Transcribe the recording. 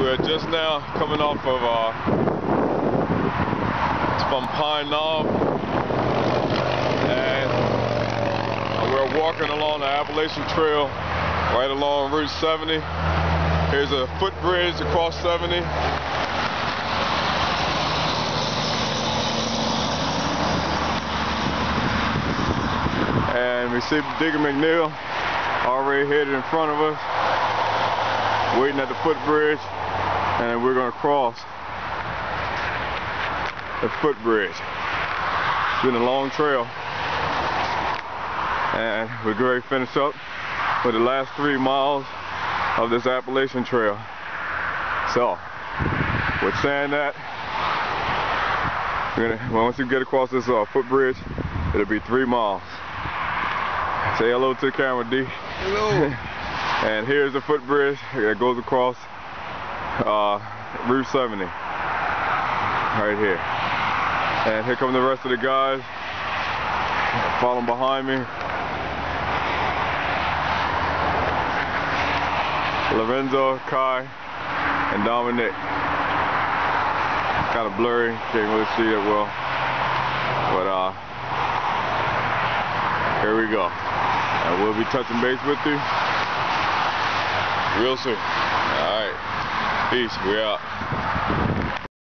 We're just now coming off of it's from Pine Knob, and we're walking along the Appalachian Trail right along Route 70. Here's a footbridge across 70. And we see Digger McNeil already headed in front of us, waiting at the footbridge, and we're going to cross the footbridge. It's been a long trail, and we're going to finish up with the last 3 miles of this Appalachian Trail. So, with saying that, once we get across this footbridge, it'll be 3 miles. Say hello to the camera, D. Hello. And here's the footbridge that goes across Route 70, right here. And here come the rest of the guys following behind me. Lorenzo, Kai, and Dominic. Kind of blurry, can't really see it well. But here we go. And we'll be touching base with you real soon. All right. Peace. We out.